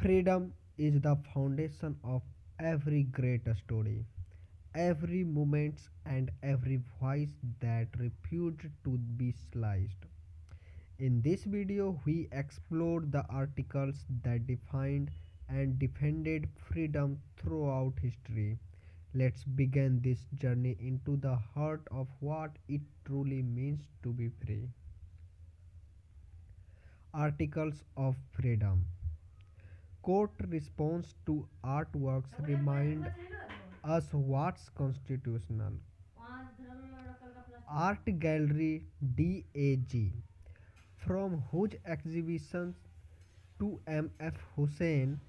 Freedom is the foundation of every great story, every moment, and every voice that refused to be sliced. In this video, we explored the articles that defined and defended freedom throughout history. Let's begin this journey into the heart of what it truly means to be free. Articles of Freedom. Court response to artworks remind us what's constitutional. Art Gallery DAG, from whose exhibitions to MF Hussain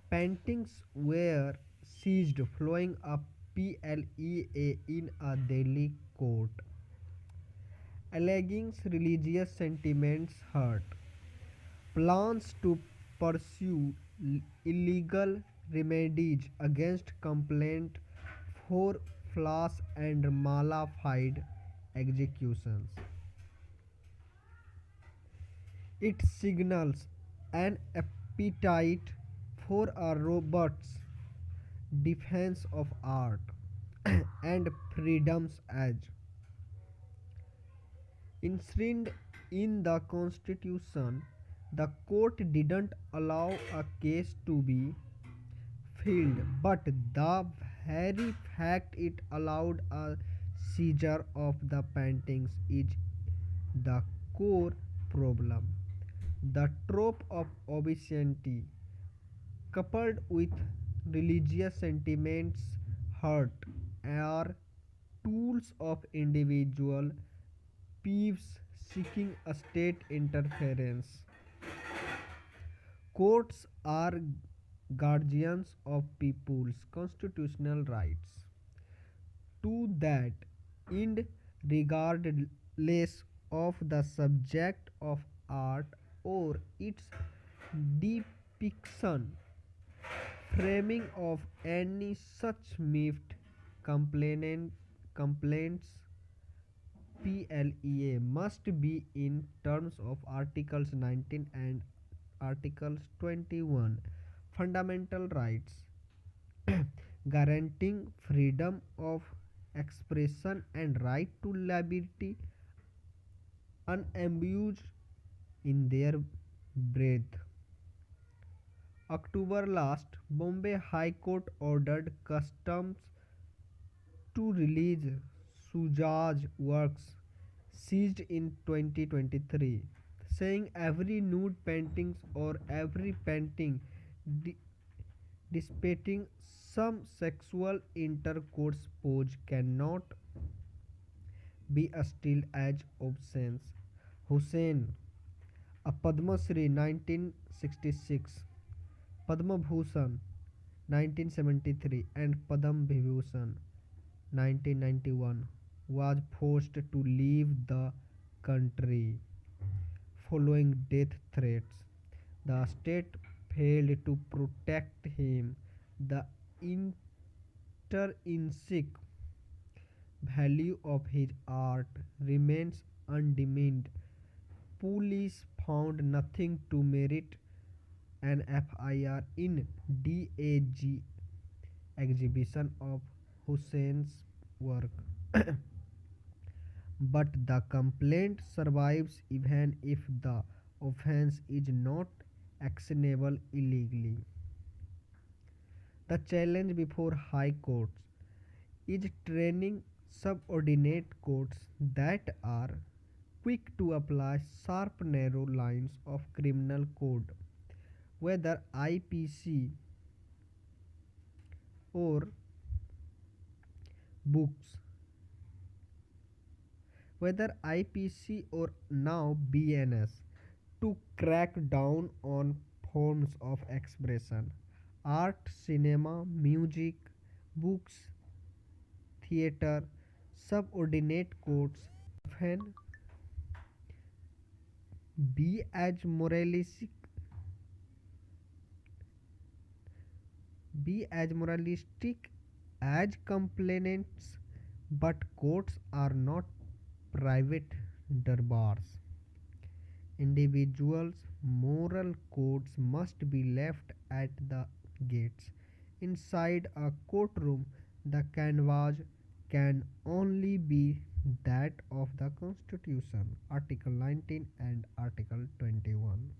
paintings were seized following a PLEA in a Delhi court, alleging religious sentiments hurt. Plans to pursue illegal remedies against complaint for false and malified executions. It signals an appetite for a robust defense of art and freedom's edge. Enshrined in the Constitution, the court didn't allow a case to be filed, but the very fact it allowed a seizure of the paintings is the core problem. The trope of obscenity, coupled with religious sentiments hurt, are tools of individual peeves seeking a state interference. Courts are guardians of people's constitutional rights. To that end, regardless of the subject of art or its depiction, framing of any such miffed complaints PLEA must be in terms of Articles 19 and Articles 21 fundamental rights, guaranteeing freedom of expression and right to liberty unambiguous in their breadth. October last, Bombay High Court ordered customs to release Sujaj works seized in 2023, saying every nude painting or every painting di- displaying some sexual intercourse pose cannot be still as obscene. Hussain, a Padma Shri 1966, Padma Bhushan 1973, and Padma Vibhushan 1991, was forced to leave the country following death threats. The state failed to protect him. The intrinsic value of his art remains undiminished. Police found nothing to merit an FIR in DAG exhibition of Hussain's work. But the complaint survives even if the offense is not actionable illegally. The challenge before high courts is training subordinate courts that are quick to apply sharp narrow lines of criminal code, whether IPC or books, whether IPC or now BNS, to crack down on forms of expression. Art, cinema, music, books, theater, subordinate courts often be as moralistic as complainants, but courts are not private darbars. Individuals' moral codes must be left at the gates. Inside a courtroom, the canvas can only be that of the Constitution, Article 19 and Article 21.